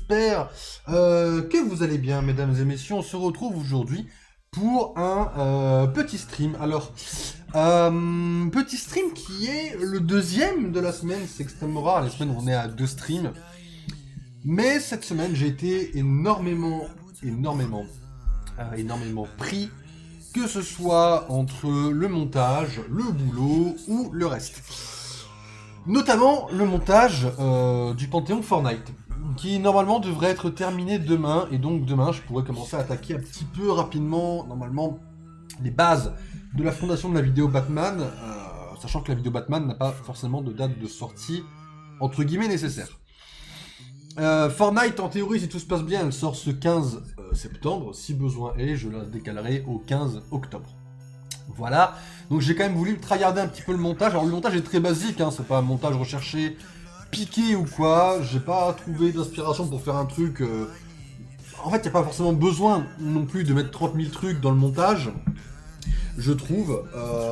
j'espère que vous allez bien, mesdames et messieurs. On se retrouve aujourd'hui pour un petit stream. Alors, petit stream qui est le deuxième de la semaine. C'est extrêmement rare, les semaines où on est à 2 streams. Mais cette semaine, j'ai été énormément pris, que ce soit entre le montage, le boulot ou le reste. Notamment le montage du Panthéon Fortnite, qui normalement devrait être terminé demain, et donc demain je pourrais commencer à attaquer un petit peu rapidement, normalement, les bases de la fondation de la vidéo Batman, sachant que la vidéo Batman n'a pas forcément de date de sortie, entre guillemets, nécessaire. Fortnite, en théorie, si tout se passe bien, elle sort ce 15 septembre, si besoin est, je la décalerai au 15 octobre. Voilà, donc j'ai quand même voulu tryharder un petit peu le montage. Alors le montage est très basique, hein, c'est pas un montage recherché, piqué ou quoi. J'ai pas trouvé d'inspiration pour faire un truc... En fait, il n'y a pas forcément besoin non plus de mettre 30 000 trucs dans le montage, je trouve.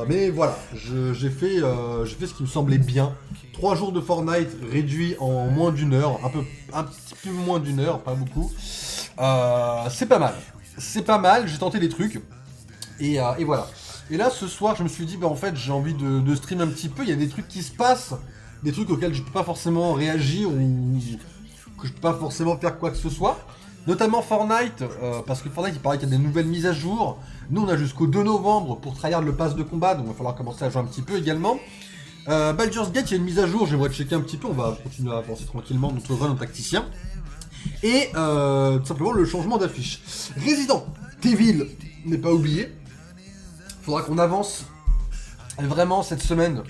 Mais voilà, j'ai fait ce qui me semblait bien. 3 jours de Fortnite réduits en moins d'une heure, un petit peu moins d'une heure, pas beaucoup. C'est pas mal. C'est pas mal, j'ai tenté des trucs. Et voilà. Et là, ce soir, je me suis dit, bah en fait, j'ai envie de stream un petit peu. Il y a des trucs qui se passent, des trucs auxquels je peux pas forcément réagir ou que je peux pas forcément faire quoi que ce soit. Notamment Fortnite, parce que Fortnite, il paraît qu'il y a des nouvelles mises à jour. Nous, on a jusqu'au 2 novembre pour tryhard le pass de combat, donc il va falloir commencer à jouer un petit peu également. Baldur's Gate, il y a une mise à jour, j'aimerais checker un petit peu. On va continuer à avancer tranquillement notre run en tacticien. Et tout simplement le changement d'affiche. Resident Evil n'est pas oublié. Faudra qu'on avance vraiment cette semaine.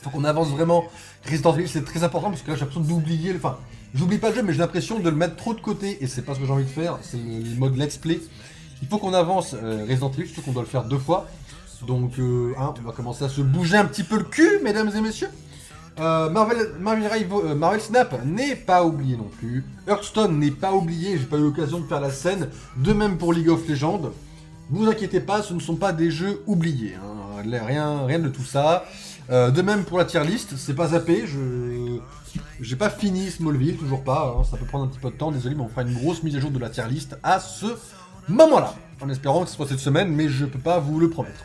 Faut qu'on avance vraiment. Resident Evil, c'est très important parce que là j'ai l'impression d'oublier. Enfin, j'oublie pas le jeu, mais j'ai l'impression de le mettre trop de côté et c'est pas ce que j'ai envie de faire. C'est le mode let's play. Il faut qu'on avance Resident Evil, surtout qu'on doit le faire 2 fois. Donc, on va commencer à se bouger un petit peu le cul, mesdames et messieurs. Marvel Snap n'est pas oublié non plus. Hearthstone n'est pas oublié, j'ai pas eu l'occasion de faire la scène. De même pour League of Legends. Vous inquiétez pas, ce ne sont pas des jeux oubliés, hein. Rien de tout ça. De même pour la tier list, c'est pas zappé, j'ai pas fini Smallville, toujours pas, hein. Ça peut prendre un petit peu de temps, désolé, mais on fera une grosse mise à jour de la tier list à ce moment-là, en espérant que ce soit cette semaine, mais je peux pas vous le promettre.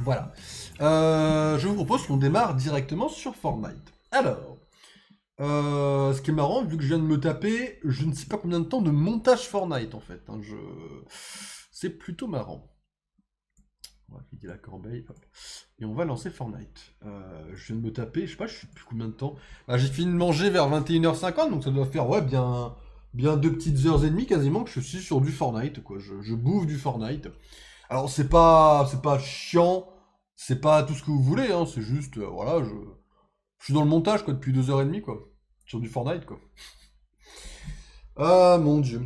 Voilà. Je vous propose qu'on démarre directement sur Fortnite. Alors, ce qui est marrant, vu que je viens de me taper, je ne sais pas combien de temps de montage Fortnite en fait, hein, c'est plutôt marrant. On va cliquer la corbeille, hop. Et on va lancer Fortnite. Je viens de me taper, je sais pas, je sais plus combien de temps. J'ai fini de manger vers 21h50, donc ça doit faire ouais, bien 2 petites heures et demie quasiment que je suis sur du Fortnite, quoi. Je bouffe du Fortnite. Alors c'est pas chiant, c'est pas tout ce que vous voulez, hein, c'est juste, voilà, je suis dans le montage quoi depuis 2h30 quoi, sur du Fortnite quoi. Ah mon dieu.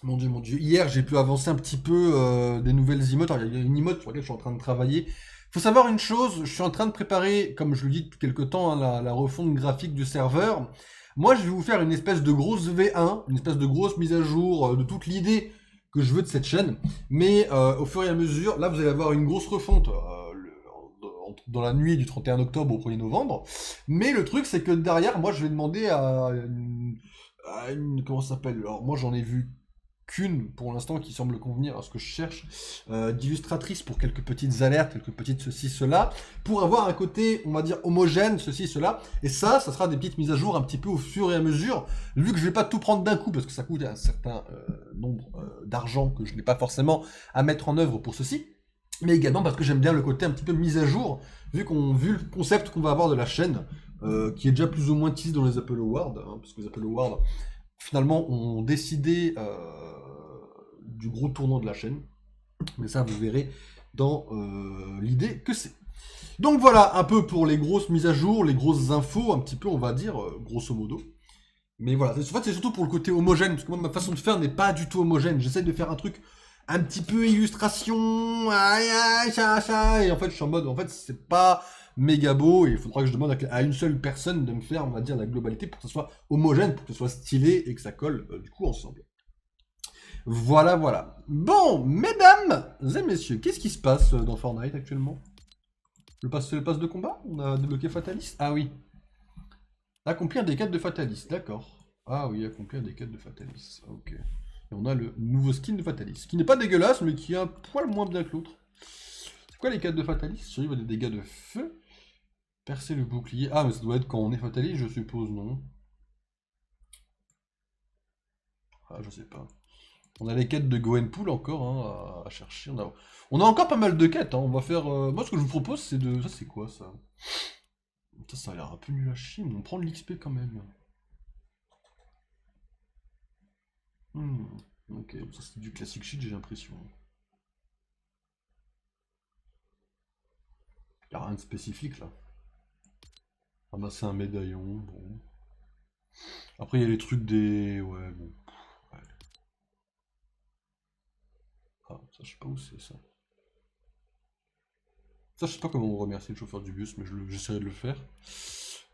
Mon dieu. Hier, j'ai pu avancer un petit peu des nouvelles emotes. Alors, il y a une emote sur laquelle je suis en train de travailler. Faut savoir une chose, je suis en train de préparer, comme je le dis depuis quelques temps, hein, la refonte graphique du serveur. Moi, je vais vous faire une espèce de grosse V1, une espèce de grosse mise à jour de toute l'idée que je veux de cette chaîne. Mais au fur et à mesure, là, vous allez avoir une grosse refonte dans la nuit du 31 octobre au 1er novembre. Mais le truc, c'est que derrière, moi, je vais demander à une comment ça s'appelle? Alors, moi, j'en ai vu qu'une pour l'instant qui semble convenir à ce que je cherche, d'illustratrice pour quelques petites alertes, quelques petites ceci, cela, pour avoir un côté, on va dire, homogène, ceci, cela, et ça sera des petites mises à jour un petit peu au fur et à mesure, vu que je vais pas tout prendre d'un coup, parce que ça coûte un certain nombre d'argent que je n'ai pas forcément à mettre en œuvre pour ceci, mais également parce que j'aime bien le côté un petit peu mise à jour, vu le concept qu'on va avoir de la chaîne, qui est déjà plus ou moins teasé dans les Apple Awards, hein, parce que les Apple Awards, finalement, ont décidé du gros tournant de la chaîne. Mais ça, vous verrez dans l'idée que c'est. Donc voilà, un peu pour les grosses mises à jour, les grosses infos, un petit peu, on va dire, grosso modo. Mais voilà, en fait, c'est surtout pour le côté homogène, parce que moi, ma façon de faire n'est pas du tout homogène. J'essaie de faire un truc un petit peu illustration, et en fait, je suis en mode, en fait, c'est pas méga beau, et il faudra que je demande à une seule personne de me faire, on va dire, la globalité pour que ce soit homogène, pour que ce soit stylé, et que ça colle, du coup, ensemble. Voilà. Bon, mesdames et messieurs, qu'est-ce qui se passe dans Fortnite actuellement? Le pass de combat? On a débloqué Fatalis? Ah oui. Accomplir des quêtes de Fatalis, d'accord. Ah oui, accomplir des quêtes de Fatalis. Ok. Et on a le nouveau skin de Fatalis, qui n'est pas dégueulasse, mais qui est un poil moins bien que l'autre. C'est quoi les quêtes de Fatalis? Survivre à des dégâts de feu. Percer le bouclier. Ah, mais ça doit être quand on est Fatalis, je suppose, non? Ah, je sais pas. On a les quêtes de Gwenpool encore hein, à chercher. On a encore pas mal de quêtes. Hein. On va faire. Moi, ce que je vous propose, c'est de. Ça, c'est quoi ça? Ça a l'air un peu nul à chier, mais on prend de l'XP quand même. Ok, ça c'est du classic shit, j'ai l'impression. Y'a rien de spécifique là. Ramasser un médaillon, bon. Après, il y a les trucs des. Ouais, bon. Ouais. Ah, ça, je sais pas où c'est ça. Ça, je sais pas comment on remercie le chauffeur du bus, mais j'essaierai de le faire.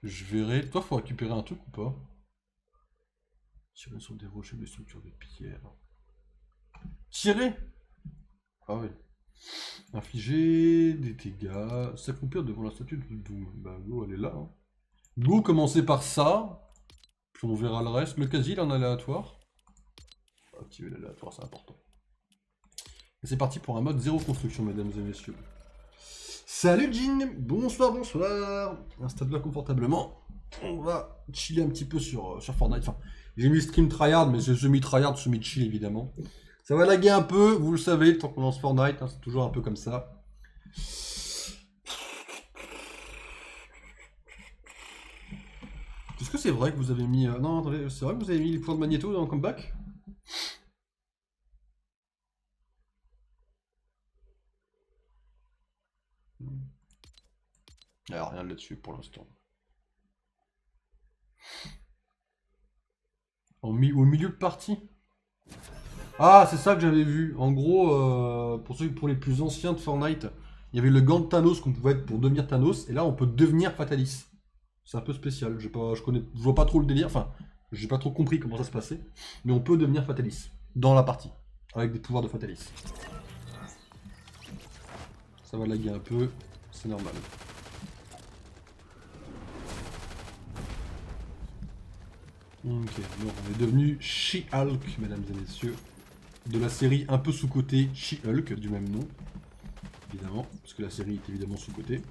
Je verrai. Toi, faut récupérer un truc ou pas? Tirer sur des rochers, des structures de pierre. Tirer? Ah oui. Infliger des dégâts. S'accomplir devant la statue de Doom. Bah, go, elle est là. Hein. Go, commencer par ça. Puis on verra le reste. Le quasi, il est en aléatoire. Activer l'aléatoire, c'est important. Et c'est parti pour un mode zéro construction, mesdames et messieurs. Salut Jean, bonsoir, bonsoir. Installe-toi confortablement. On va chiller un petit peu sur Fortnite. Enfin, j'ai mis stream tryhard, mais c'est semi-tryhard, semi-chill évidemment. Ça va laguer un peu, vous le savez, tant qu'on lance Fortnite, hein, c'est toujours un peu comme ça. Est-ce que c'est vrai que vous avez mis... Non, attendez, c'est vrai que vous avez mis les points de magnéto dans le comeback? Il n'y a rien là-dessus pour l'instant. Au milieu de partie? Ah, c'est ça que j'avais vu. En gros, pour les plus anciens de Fortnite, il y avait le gant de Thanos qu'on pouvait être pour devenir Thanos, et là on peut devenir Fatalis. C'est un peu spécial. Je vois pas trop le délire. Enfin, j'ai pas trop compris comment ça se passait, mais on peut devenir Fatalis dans la partie avec des pouvoirs de Fatalis. Ça va laguer un peu, c'est normal. Ok, donc on est devenu She-Hulk, mesdames et messieurs, de la série un peu sous-cotée She-Hulk, du même nom, évidemment, parce que la série est évidemment sous-cotée.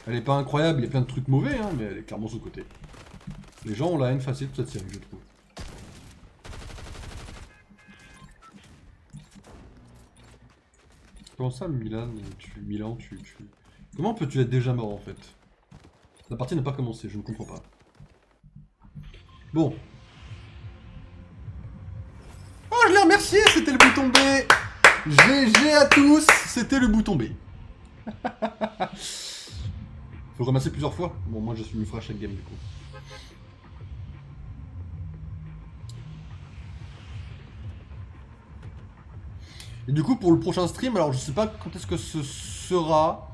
Elle est pas incroyable, il y a plein de trucs mauvais, hein, mais elle est clairement sous-cotée. Les gens ont la haine facile de cette série, je trouve. Comment ça, Milan, tu... Comment peux-tu être déjà mort, en fait? La partie n'a pas commencé, je ne comprends pas. Bon. Oh, je l'ai remercié, c'était le bouton B. GG à tous, c'était le bouton B. Faut le remercier plusieurs fois. Bon, moi je suis une à chaque game du coup. Et du coup, pour le prochain stream, alors je sais pas quand est-ce que ce sera.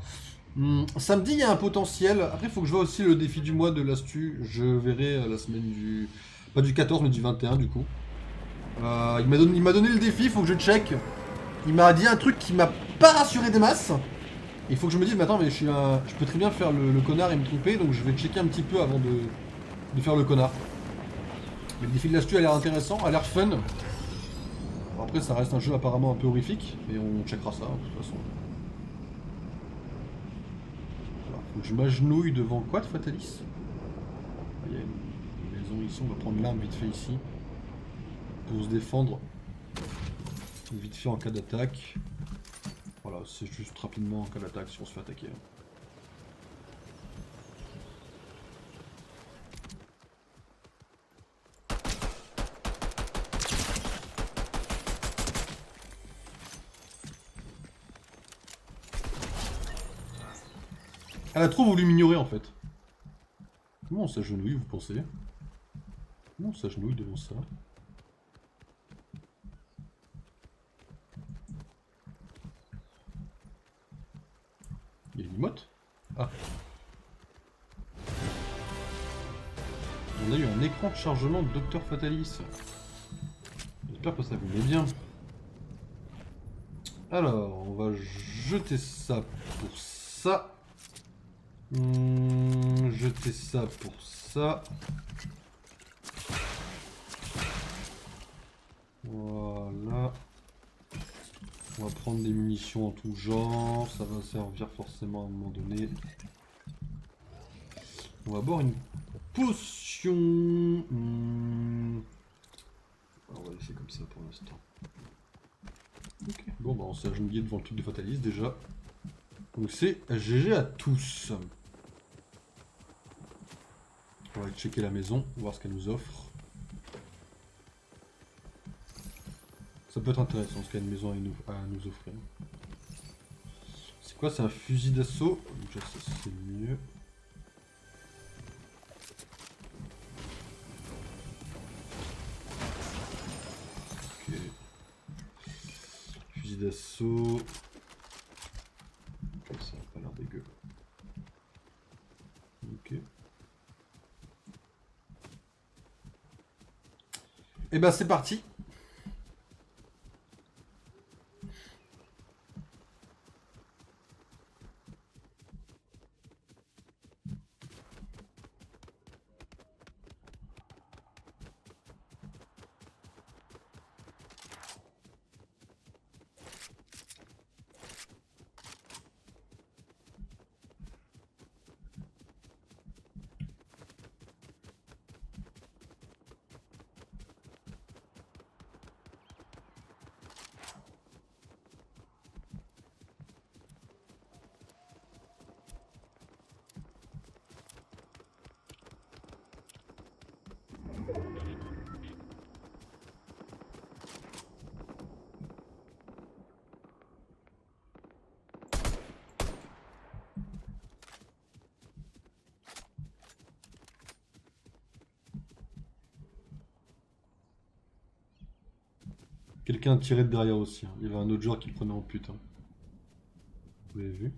Samedi, il y a un potentiel. Après, il faut que je vois aussi le défi du mois de l'Astu. Je verrai la semaine du... Pas du 14, mais du 21, du coup. Il m'a donné le défi, il faut que je check. Il m'a dit un truc qui m'a pas rassuré des masses. Il faut que je me dise, mais attends, mais je peux très bien faire le connard et me tromper, donc je vais checker un petit peu avant de faire le connard. Mais le défi de l'Astu a l'air intéressant, a l'air fun. Après, ça reste un jeu apparemment un peu horrifique, mais on checkera ça, de toute façon. Alors, faut que je m'agenouille devant quoi de Fatalis? Il y a une maison ici, on va prendre l'arme vite fait ici. Pour se défendre vite fait en cas d'attaque. Voilà, c'est juste rapidement en cas d'attaque si on se fait attaquer. Elle a trop voulu m'ignorer en fait. Comment on s'agenouille, vous pensez? Comment on s'agenouille devant ça? Il y a une emote? Ah. On a eu un écran de chargement de Dr Fatalis. J'espère que ça vous met bien. Alors, on va jeter ça pour ça. Je jeter ça pour ça. Voilà. On va prendre des munitions en tout genre. Ça va servir forcément à un moment donné. On va boire une potion. On va laisser comme ça pour l'instant. Ok. Bon bah on s'est agenouillé devant le truc de Fatalis déjà. Donc c'est GG à tous. On va checker la maison, voir ce qu'elle nous offre. Ça peut être intéressant ce qu'il y a une maison à nous offrir. C'est quoi? C'est un fusil d'assaut. Déjà ça c'est mieux. Ok. Fusil d'assaut. Ok, ça a pas l'air dégueu. Ok. Et bah c'est parti. Quelqu'un a tiré de derrière aussi. Il y avait un autre joueur qui le prenait en pute. Vous l'avez vu?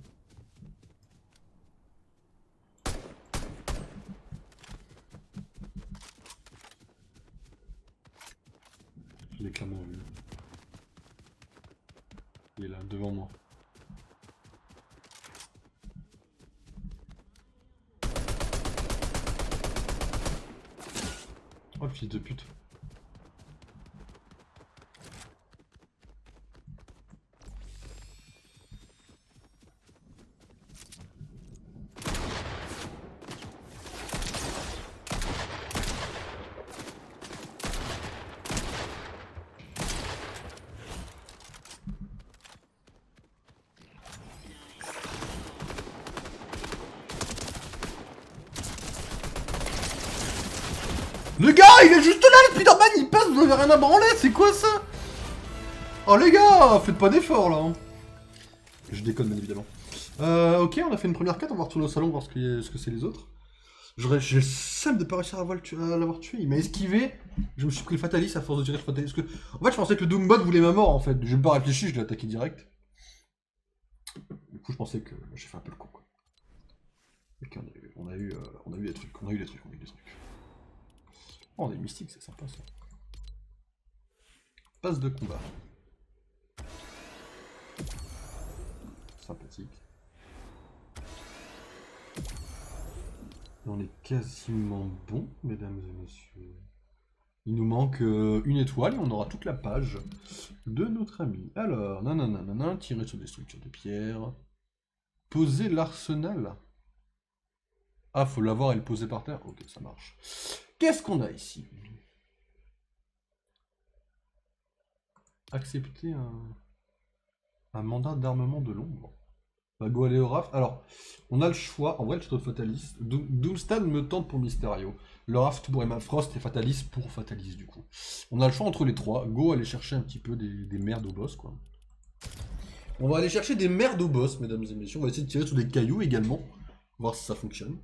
Je l'ai clairement vu. Il est là, devant moi. Oh, fils de pute. Le gars, il est juste là, le Spider-Man, il passe, vous avez rien à branler, c'est quoi ça? Oh les gars, faites pas d'efforts là. Hein. Je déconne bien évidemment. Ok, on a fait une première quête, on va retourner au salon voir ce que c'est les autres. J'ai le seum de pas réussir à l'avoir tué, il m'a esquivé, je me suis pris le Fatalis à force de tirer le Fatalis. Parce que... En fait, je pensais que le Doombot voulait ma mort en fait, j'ai même pas réfléchi, je l'ai attaqué direct. Du coup, je pensais que j'ai fait un peu le con quoi. Ok, on a eu des trucs, on a eu des trucs. Oh, on a des mystiques, c'est sympa ça. Passe de combat. Sympathique. Et on est quasiment bon, mesdames et messieurs. Il nous manque une étoile et on aura toute la page de notre ami. Alors, nanana, tirer sur des structures de pierre. Poser l'arsenal. Ah, faut l'avoir et le poser par terre. Ok, ça marche. Qu'est-ce qu'on a ici? Accepter un mandat d'armement de l'ombre. Va go aller au raft. Alors, on a le choix. En vrai, le château de Fatalis. Doomstan me tente pour Mysterio. Le raft pour Emma Frost et Fatalis pour Fatalis, du coup. On a le choix entre les trois. Go aller chercher un petit peu des merdes au boss, quoi. On va aller chercher des merdes au boss, mesdames et messieurs. On va essayer de tirer sur des cailloux également. Voir si ça fonctionne.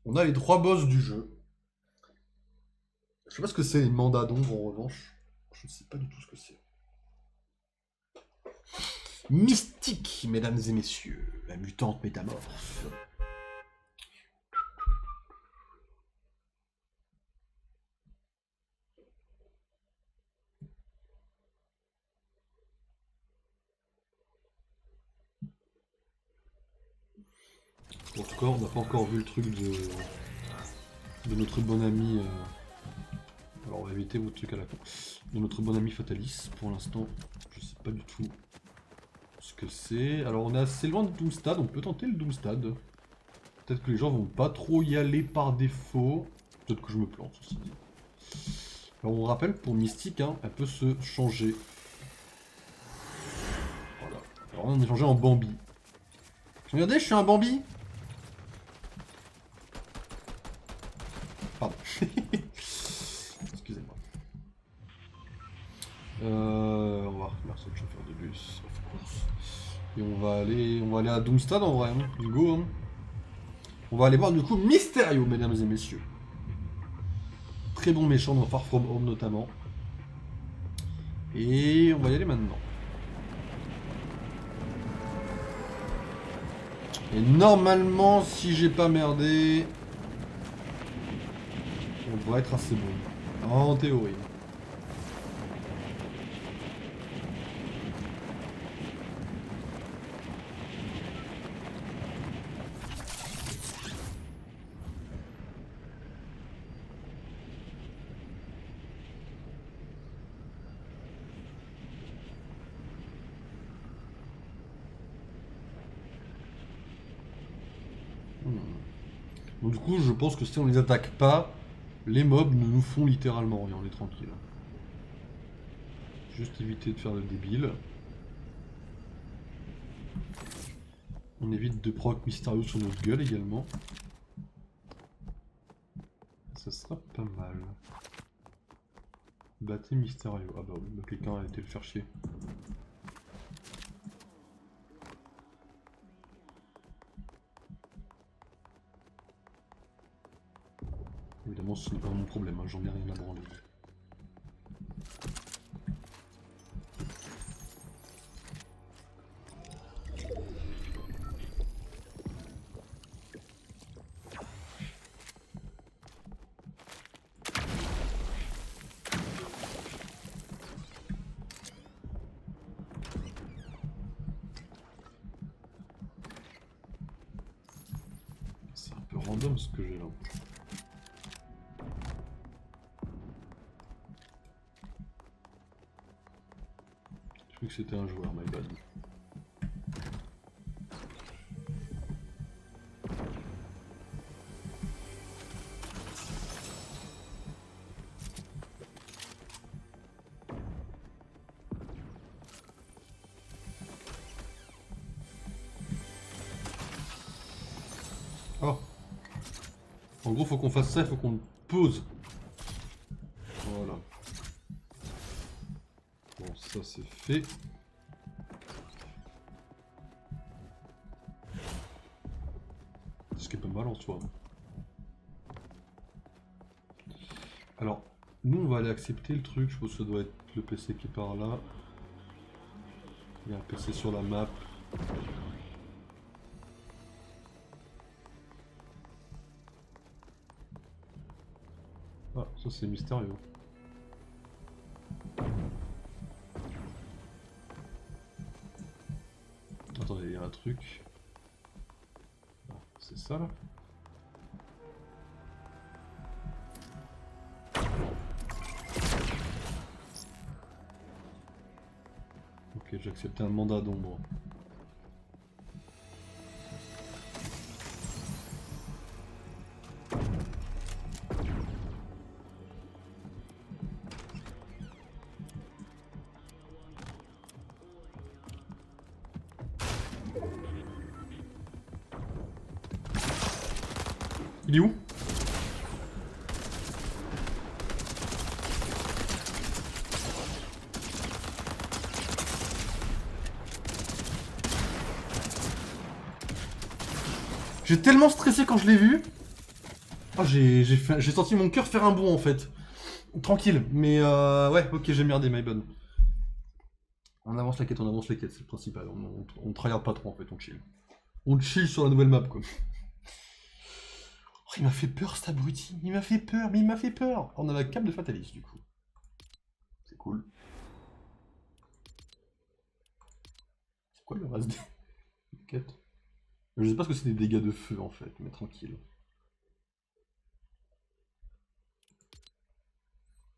On a les trois boss du jeu. Je sais pas ce que c'est les mandats d'ombre en revanche. Je ne sais pas du tout ce que c'est. Mystique, mesdames et messieurs. La mutante métamorphe. En tout cas, on n'a pas encore vu le truc de notre bon ami... Alors on va éviter votre truc à la con. De notre bon ami Fatalis, pour l'instant, je sais pas du tout ce que c'est. Alors on est assez loin de Doomstad, on peut tenter le Doomstad. Peut-être que les gens vont pas trop y aller par défaut. Peut-être que je me plante aussi. Alors on rappelle pour Mystique, hein, elle peut se changer. Voilà. Alors on est changé en Bambi. Regardez, je suis un Bambi. Pardon. Excusez-moi. On va remercier le chauffeur de bus, of course. Et on va aller à Doomstad en vrai. Hein. Go. Hein. On va aller voir du coup Mysterio, mesdames et messieurs. Très bon méchant dans Far From Home notamment. Et on va y aller maintenant. Et normalement, si j'ai pas merdé, on devrait être assez bon. En théorie. Donc du coup, je pense que si on les attaque pas, les mobs ne nous font littéralement rien, on est tranquille. Juste éviter de faire le débile. On évite de proc Mysterio sur notre gueule également. Ça sera pas mal. Battez Mysterio. Ah bah oui, bah quelqu'un a été le faire chier. Évidemment, ce n'est pas mon problème, hein, j'en ai rien à branler. C'est un peu random ce que j'ai là. Je crois que c'était un joueur, my bad. Oh. En gros, faut qu'on fasse ça, il faut qu'on pose. Voilà. Bon, ça c'est fait. Ce qui est pas mal en soi. Alors, nous on va aller accepter le truc, je pense que ça doit être le PC qui est par là. Il y a un PC sur la map. Ah, ça c'est mystérieux. Attendez, il y a un truc. Ah, c'est ça là? Ok, j'ai accepté un mandat d'ombre. Il est où? J'ai tellement stressé quand je l'ai vu. Ah, j'ai senti mon cœur faire un bond en fait. Tranquille, mais ouais, ok, j'ai merdé, my bad. On avance la quête, c'est le principal. On tryhard pas trop en fait, on chill. On chill sur la nouvelle map quoi. Oh, il m'a fait peur cet abruti, il m'a fait peur, mais il m'a fait peur. On a la cape de Fatalis du coup. C'est cool. C'est quoi le reste des quêtes? Je sais pas ce que c'est des dégâts de feu en fait, mais tranquille.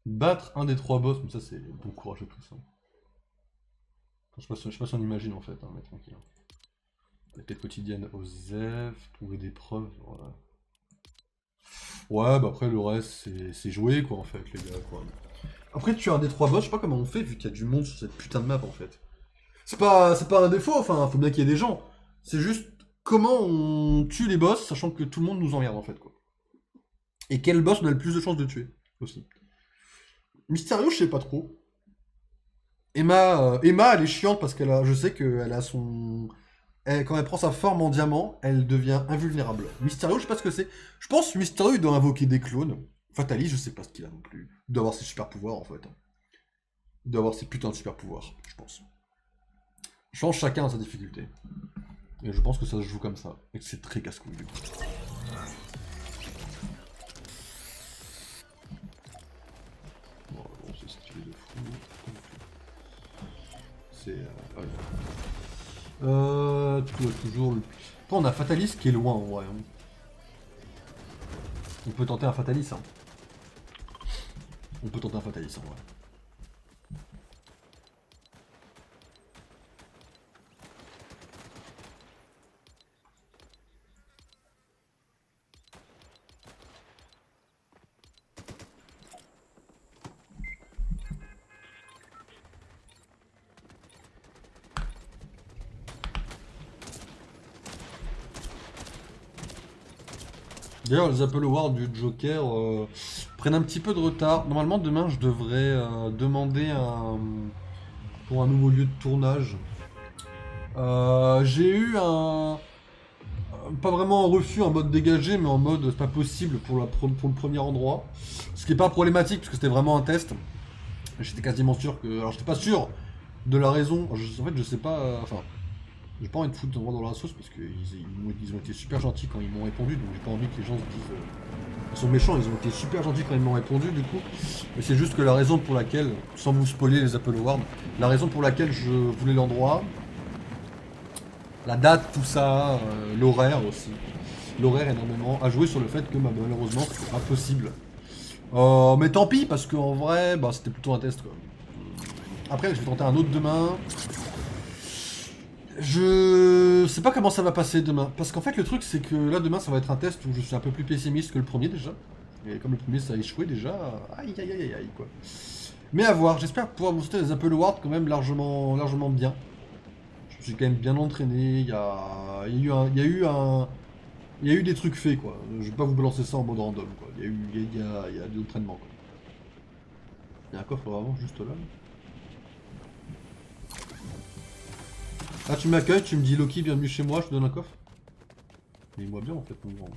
Battre un des trois boss, mais ça c'est bon courage à tous. Hein. Je sais pas si on imagine en fait, hein, mais tranquille. La quête quotidienne aux Zef, trouver des preuves, voilà. Ouais, bah après le reste c'est jouer quoi en fait les gars quoi. Après tu as un des trois boss, je sais pas comment on fait vu qu'il y a du monde sur cette putain de map en fait. C'est pas un défaut, enfin faut bien qu'il y ait des gens. C'est juste comment on tue les boss sachant que tout le monde nous emmerde en fait quoi. Et quel boss on a le plus de chances de tuer aussi. Mysterio je sais pas trop. Emma elle est chiante parce je sais qu'elle a son... quand elle prend sa forme en diamant, elle devient invulnérable. Mysterio, je sais pas ce que c'est. Je pense que Mysterio, il doit invoquer des clones. Fatalis, je sais pas ce qu'il a non plus. Il doit avoir ses super pouvoirs, en fait. Il doit avoir ses putains de super pouvoirs, je pense. Je pense que chacun a sa difficulté. Et je pense que ça se joue comme ça. Et que c'est très casse-couille, du coup. Bon, c'est stylé de fou. C'est... ouais. Tu dois toujours... Après, on a Fatalis qui est loin, en vrai. Hein. On peut tenter un Fatalis, hein. On peut tenter un Fatalis, en vrai. D'ailleurs, les Apple Awards du Joker prennent un petit peu de retard. Normalement, demain, je devrais demander pour un nouveau lieu de tournage. J'ai eu pas vraiment un refus en mode dégagé, mais en mode c'est pas possible pour le premier endroit. Ce qui est pas problématique, parce que c'était vraiment un test. J'étais quasiment sûr que... Alors, j'étais pas sûr de la raison. En fait, je sais pas... Enfin, j'ai pas envie de foutre droit dans la sauce, parce qu'ils ont été super gentils quand ils m'ont répondu, donc j'ai pas envie que les gens se disent... Ils sont méchants, ils ont été super gentils quand ils m'ont répondu du coup. Mais c'est juste que la raison pour laquelle, sans vous spoiler les Apple Awards, la raison pour laquelle je voulais l'endroit, la date, tout ça, l'horaire aussi. L'horaire énormément a joué sur le fait que bah, malheureusement c'était pas possible. Mais tant pis parce qu'en vrai, bah, c'était plutôt un test quoi. Après je vais tenter un autre demain. Je sais pas comment ça va passer demain. Parce qu'en fait le truc c'est que là demain ça va être un test où je suis un peu plus pessimiste que le premier déjà. Et comme le premier ça a échoué déjà, aïe aïe aïe aïe aïe quoi. Mais à voir, j'espère pouvoir vous souhaiter des Apple Awards quand même largement bien. Je me suis quand même bien entraîné, il y a eu des trucs faits quoi. Je vais pas vous balancer ça en mode random quoi. Il y a de l'entraînement quoi. Il y a un coffre vraiment juste là. Ah tu m'accueilles, tu me dis Loki bienvenue chez moi, je te donne un coffre. Mais moi bien en fait mon grand.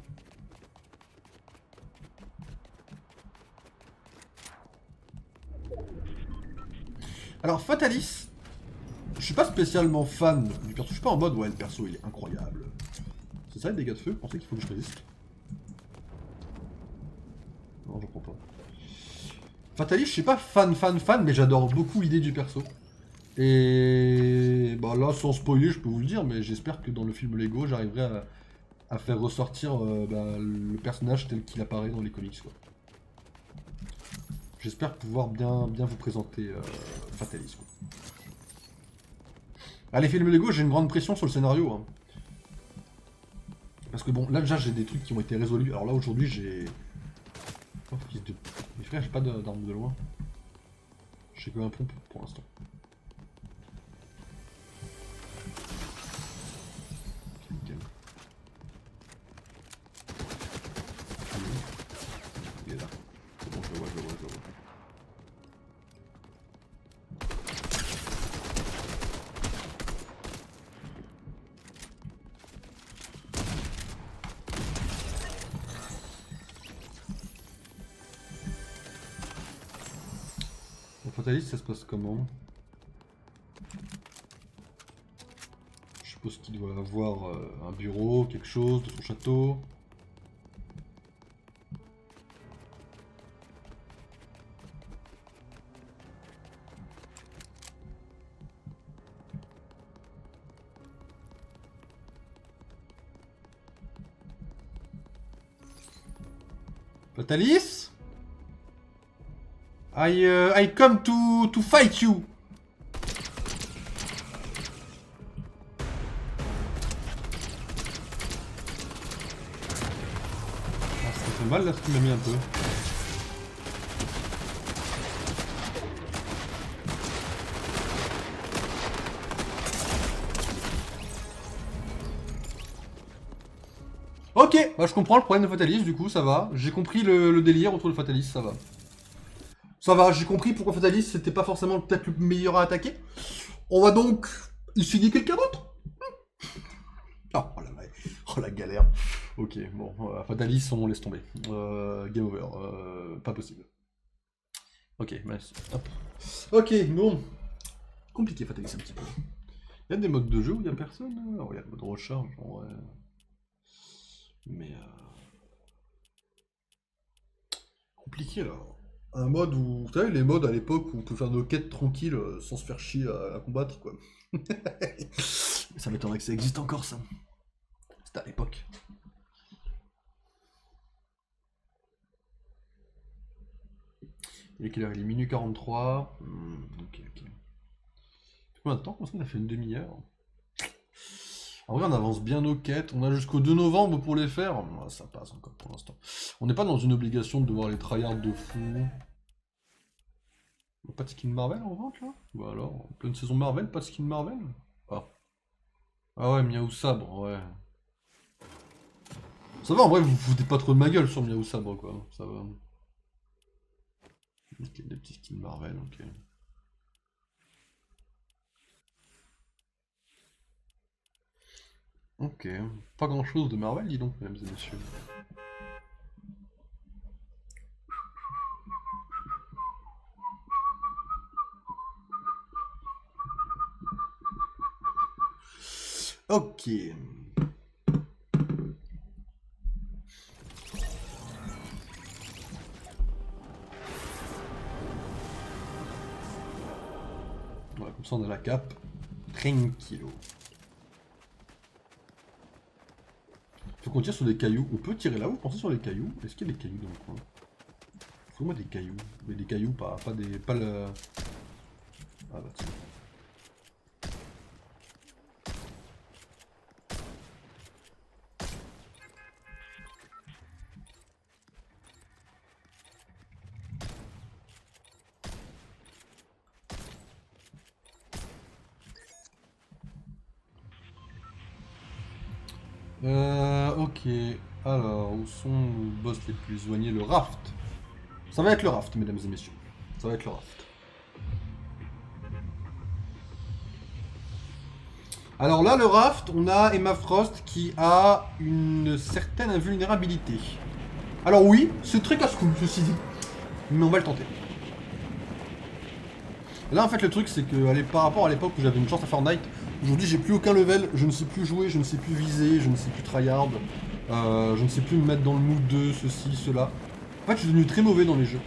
Alors Fatalis, je suis pas spécialement fan du perso, je suis pas en mode ouais le perso il est incroyable. C'est ça les dégâts de feu, vous pensez qu'il faut que je résiste? Non j'en prends pas. Fatalis, je suis pas fan, mais j'adore beaucoup l'idée du perso. Et bah là, sans spoiler, je peux vous le dire, mais j'espère que dans le film Lego, j'arriverai à faire ressortir bah, le personnage tel qu'il apparaît dans les comics. Quoi. J'espère pouvoir bien vous présenter Fatalis. Quoi. Ah, les films Lego, j'ai une grande pression sur le scénario. Hein. Parce que bon, là déjà, j'ai des trucs qui ont été résolus. Alors là, aujourd'hui, j'ai... Oh, fils de... Mais frère, j'ai pas d'arme de loin. J'ai que un pompe pour l'instant. Nickel. Il est là. C'est bon, je le vois. Au Fatalis, ça se passe comment? Je suppose qu'il doit avoir un bureau, quelque chose de son château. Fatalis? I come to fight you. Ah, ça fait mal là ce qu'il m'a mis un peu. Ok, bah je comprends le problème de Fatalis, du coup, ça va. J'ai compris le délire autour de Fatalis, ça va. Ça va, j'ai compris pourquoi Fatalis c'était pas forcément peut-être le meilleur à attaquer. On va donc essayer quelqu'un d'autre. Oh la galère. Ok, bon, Fatalis, on laisse tomber. Game over. Pas possible. Ok, merci. Hop. Ok, bon. Compliqué Fatalis un petit peu. Il y a des modes de jeu où il y a personne. Oh, il y a le mode recharge, en vrai. Mais compliqué là. Un mode où, vous savez, les modes à l'époque où on peut faire nos quêtes tranquilles sans se faire chier à combattre quoi. Ça m'étonnerait que ça existe encore ça. C'était à l'époque. Il est quelle heure? Il est minuit 43. Ok. Combien de temps? Comment ça on a fait une demi-heure? En vrai, on avance bien nos quêtes. On a jusqu'au 2 novembre pour les faire. Ça passe encore pour l'instant. On n'est pas dans une obligation de devoir les tryhard de fou. Pas de skin Marvel en vente là? Bah alors, en pleine saison Marvel, pas de skin Marvel? Ah. Ah ouais, Miaou Sabre, ouais. Ça va, en vrai, vous vous foutez pas trop de ma gueule sur Miaou Sabre quoi. Ça va. Ok, des petits skins Marvel, ok. Ok. Pas grand chose de Marvel, dis donc, mesdames et messieurs. Ok. Voilà, comme ça on a la cape. Tranquillo. Faut qu'on tire sur des cailloux. On peut tirer là où? Pensez sur les cailloux. Est-ce qu'il y a des cailloux dans le coin? Faut-moi des cailloux. Mais des cailloux, pas des. Pas le. Ah bah tiens. Ok. Alors, où sont nos boss les plus éloignés? Le raft. Ça va être le raft, mesdames et messieurs. Ça va être le raft. Alors là, le raft, on a Emma Frost qui a une certaine invulnérabilité. Alors oui, c'est très casse-couille, ceci dit. Mais on va le tenter. Là, en fait, le truc, c'est que par rapport à l'époque où j'avais une chance à Fortnite, aujourd'hui, j'ai plus aucun level, je ne sais plus jouer, je ne sais plus viser, je ne sais plus tryhard, je ne sais plus me mettre dans le mood de ceci, cela. En fait, je suis devenu très mauvais dans les jeux.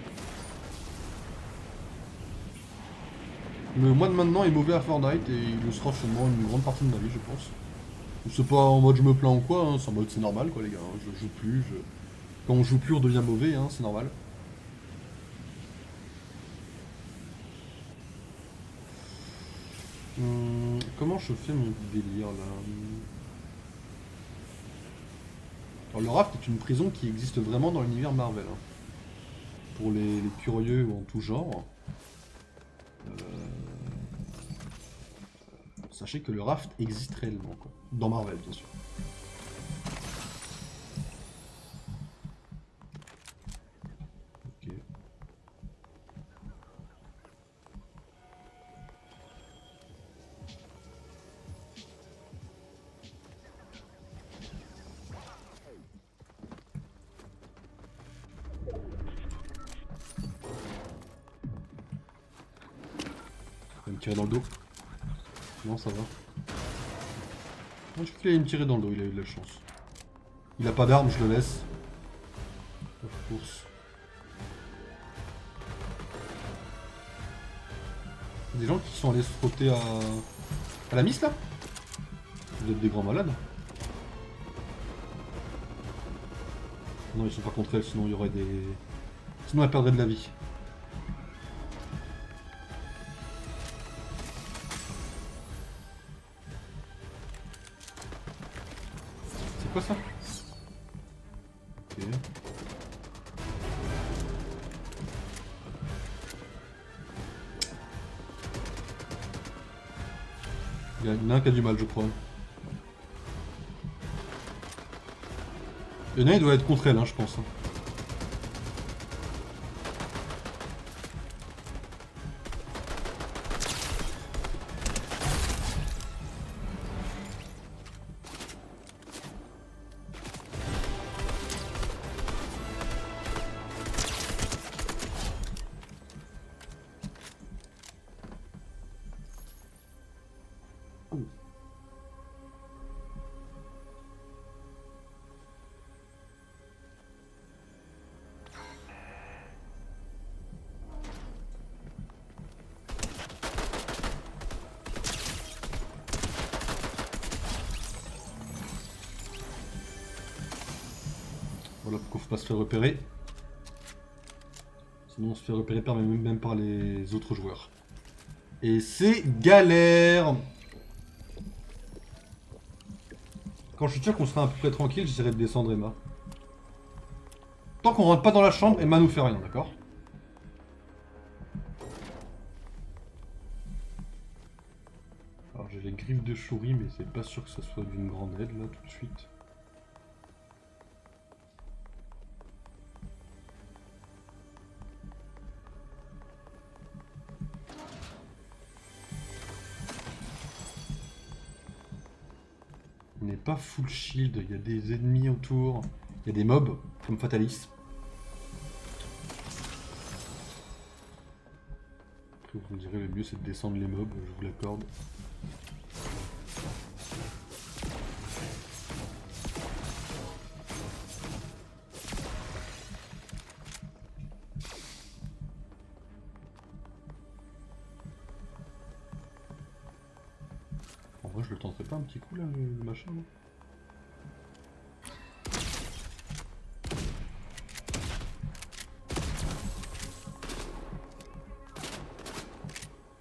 Le moi de maintenant est mauvais à Fortnite et il le sera sûrement une grande partie de ma vie, je pense. C'est pas en mode je me plains ou quoi, hein, c'est en mode c'est normal, quoi, les gars. Hein, je joue plus, quand on joue plus, on devient mauvais, hein, c'est normal. Comment je fais mon délire là? Alors, le raft est une prison qui existe vraiment dans l'univers Marvel. Hein. Pour les curieux ou en tout genre. Sachez que le raft existe réellement, quoi. Dans Marvel, bien sûr. Ok. Il va me tirer dans le dos. Non, ça va. Moi, je crois qu'il allait me tirer dans le dos, il a eu de la chance. Il a pas d'arme, je le laisse. Of course. Il y a des gens qui sont allés se frotter à la miss là? Vous êtes des grands malades. Non, ils sont pas contre elle, sinon il y aurait des... Sinon elle perdrait de la vie. C'est quoi ça? Ok. Il y en a un qui a du mal, je crois. Il y en a un, il doit être contre elle, hein, je pense. Voilà pourquoi faut pas se faire repérer. Sinon on se fait repérer par même par les autres joueurs. Et c'est galère. Quand je suis sûr qu'on sera à peu près tranquille, j'essaierai de descendre Emma. Tant qu'on rentre pas dans la chambre, Emma nous fait rien, d'accord? Alors j'ai les griffes de Shuri, mais c'est pas sûr que ça soit d'une grande aide là tout de suite. On n'est pas full shield, il y a des ennemis autour, il y a des mobs comme Fatalis. Après vous me direz le mieux c'est de descendre les mobs, je vous l'accorde. En vrai je le tenterai pas un petit coup là, le machin là.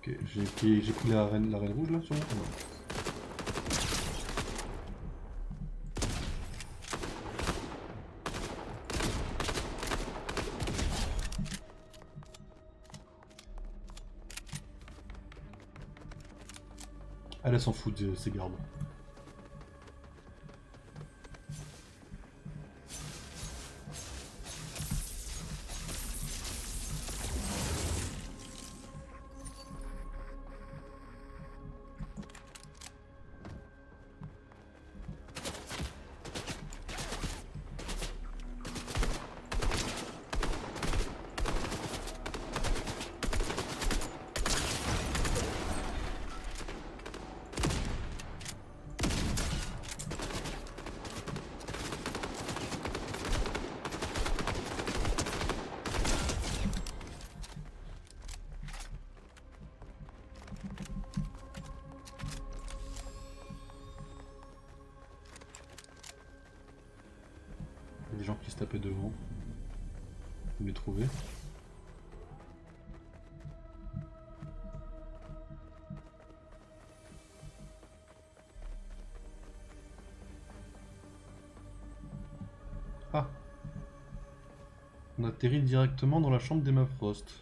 Ok, j'ai pris la reine rouge là sur moi. Non. Elle s'en fout de ses gardes. Il y a des gens qui se tapaient devant. Vous les trouvez. Ah. On atterrit directement dans la chambre d'Emma Frost.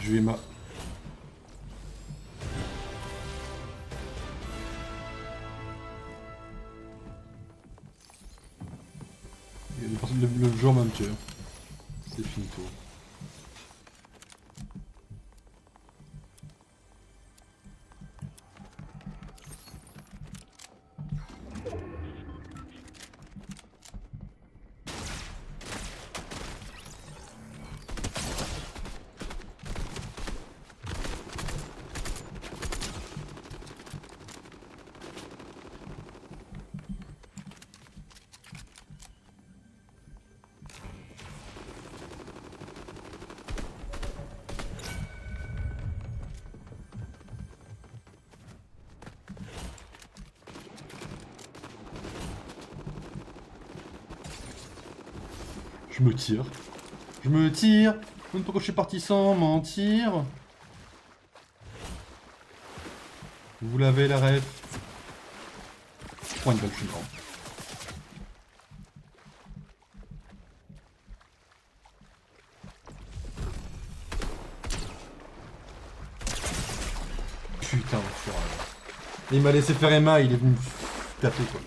J'ai eu Emma. Le joueur m'a tué. C'est finito. Je me tire. Je me tire. Pourquoi je suis parti sans mentir? Vous l'avez la ref. Point de balle plus grand. Putain, l'enfoiré. Il m'a laissé faire Emma, il est venu taper quoi.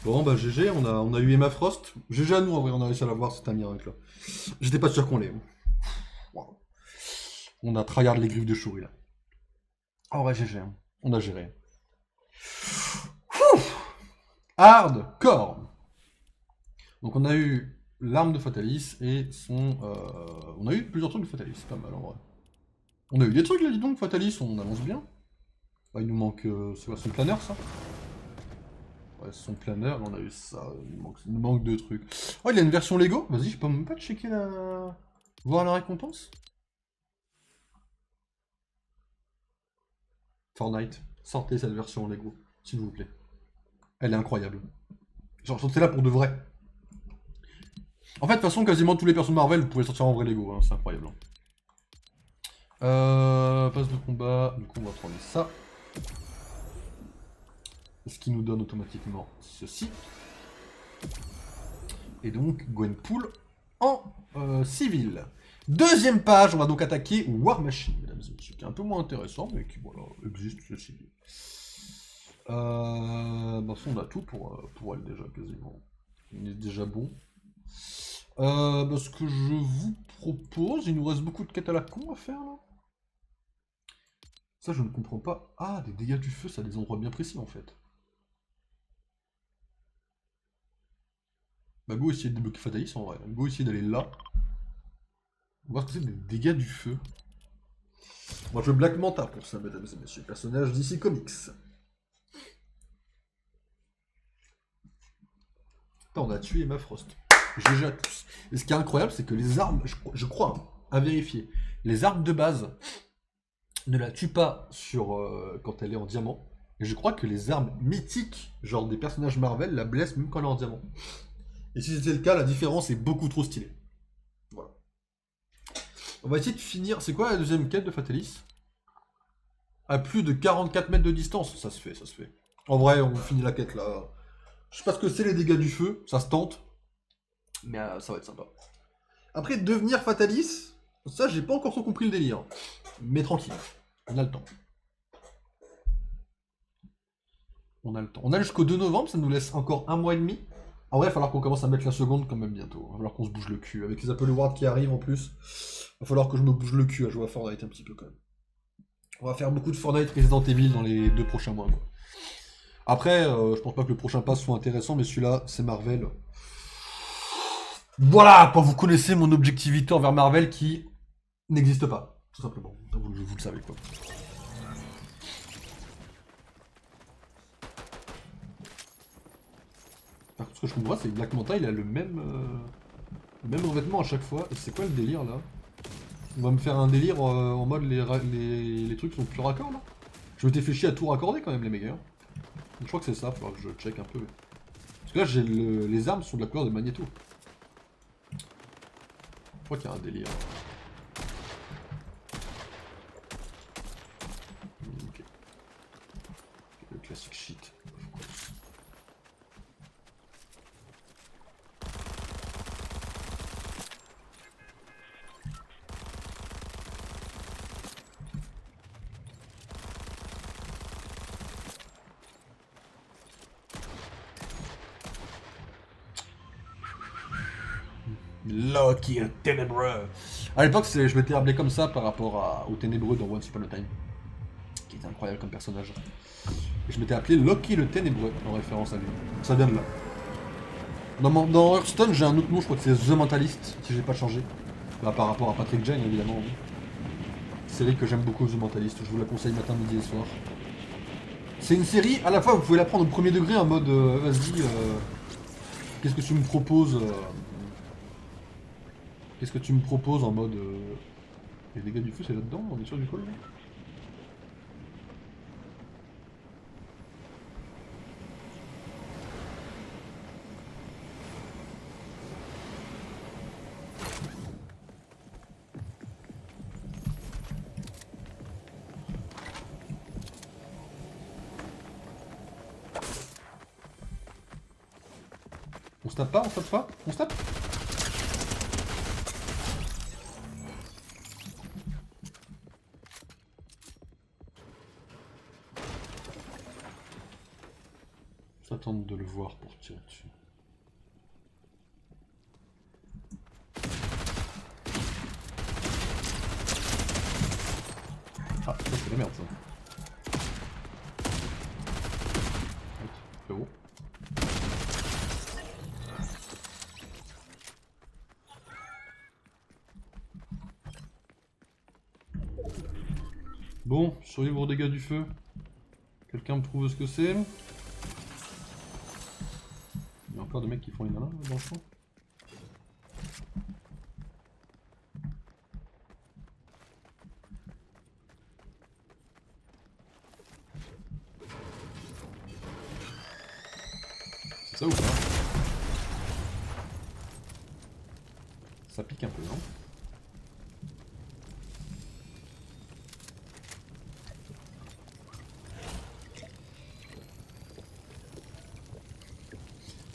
Bon bah GG, on a eu Emma Frost. GG à nous en vrai, on a réussi à l'avoir, c'est un miracle là. J'étais pas sûr qu'on l'ait. Wow. On a tryhard les griffes de chouris là. Ah ouais GG, hein. On a géré. Hardcore. Donc on a eu l'arme de Fatalis et son... On a eu plusieurs trucs de Fatalis, c'est pas mal en vrai. On a eu des trucs là, dis donc, Fatalis, on avance bien. Bah, il nous manque... c'est quoi, son planeur ça? Ouais, son planeur, on a eu ça, il nous manque deux trucs. Oh, il y a une version Lego. Vas-y, je peux même pas checker la... voir la récompense. Fortnite, sortez cette version Lego, s'il vous plaît. Elle est incroyable. Genre, sortez-la pour de vrai. En fait, de toute façon, quasiment tous les persos de Marvel, vous pouvez sortir en vrai Lego, hein, c'est incroyable. Passe de combat, du coup on va prendre ça. Ce qui nous donne automatiquement ceci. Et donc Gwenpool en civil. Deuxième page, on va donc attaquer War Machine, mesdames et messieurs, qui est un peu moins intéressant, mais qui voilà, existe ceci dit. Bah, on a tout pour elle déjà quasiment. Il est déjà bon. Bah, ce que je vous propose, il nous reste beaucoup de quêtes à la con à faire là. Ça je ne comprends pas. Ah, des dégâts du feu, ça a des endroits bien précis en fait. Bah go essayer de débloquer Fatalis en vrai. Go essayer d'aller là. On va voir ce que c'est des dégâts du feu. Moi je veux Black Manta pour ça, mesdames et messieurs. Personnage d'ici Comics. Putain, on a tué Emma Frost. GG à tous. Et ce qui est incroyable, c'est que les armes, je crois, hein, à vérifier, les armes de base ne la tuent pas sur, quand elle est en diamant. Et je crois que les armes mythiques, genre des personnages Marvel, la blessent même quand elle est en diamant. Et si c'était le cas, la différence est beaucoup trop stylée. Voilà. On va essayer de finir. C'est quoi la deuxième quête de Fatalis? À plus de 44 mètres de distance. Ça se fait, ça se fait. En vrai, on finit la quête là. Je sais pas ce que c'est les dégâts du feu, ça se tente. Mais ça va être sympa. Après, devenir Fatalis, ça j'ai pas encore trop compris le délire. Mais tranquille, on a le temps. On a le temps. On a jusqu'au 2 novembre, ça nous laisse encore un mois et demi. En vrai, il va falloir qu'on commence à mettre la seconde quand même bientôt. Il va falloir qu'on se bouge le cul. Avec les Apple Awards qui arrivent en plus, il va falloir que je me bouge le cul à jouer à Fortnite un petit peu quand même. On va faire beaucoup de Fortnite Resident Evil dans les 2 prochains mois. Quoi. Après, je pense pas que le prochain pass soit intéressant, mais celui-là, c'est Marvel. Voilà, quand vous connaissez mon objectivité envers Marvel qui n'existe pas, tout simplement. Vous le savez quoi. Par contre, ce que je comprends, c'est que Black Manta, il a le même revêtement à chaque fois. Et c'est quoi le délire là? On va me faire un délire en mode les trucs sont plus raccords là? Je m'étais fait chier à tout raccorder quand même, les mecs. Hein. Je crois que c'est ça, il faudra que je check un peu. Parce que là, les armes sont de la couleur de Magneto. Je crois qu'il y a un délire. Ok. Le classique shit. Loki le ténébreux. À l'époque, je m'étais appelé comme ça par rapport au ténébreux dans Once Upon a Time, qui était incroyable comme personnage. Et je m'étais appelé Loki le ténébreux en référence à lui. Ça vient de là. Dans Hearthstone, j'ai un autre nom, je crois que c'est The Mentalist, si j'ai pas changé. Bah, par rapport à Patrick Jane, évidemment. Oui. Série que j'aime beaucoup, The Mentalist. Je vous la conseille matin, midi et soir. C'est une série, à la fois, vous pouvez la prendre au premier degré en mode vas-y, qu'est-ce que tu me proposes Qu'est-ce que tu me proposes en mode. Les dégâts du feu, c'est là-dedans? On est sûr du col là? On se tape pas, on se tape pas, on se tape. J'attends de le voir pour tirer dessus. Ah, ça c'est la merde ça. Frérot. Bon, survivre aux dégâts du feu. Quelqu'un me trouve ce que c'est? Il y a encore des mecs qui font les malins dans le champ. C'est ça ou pas? Ça pique un peu, non?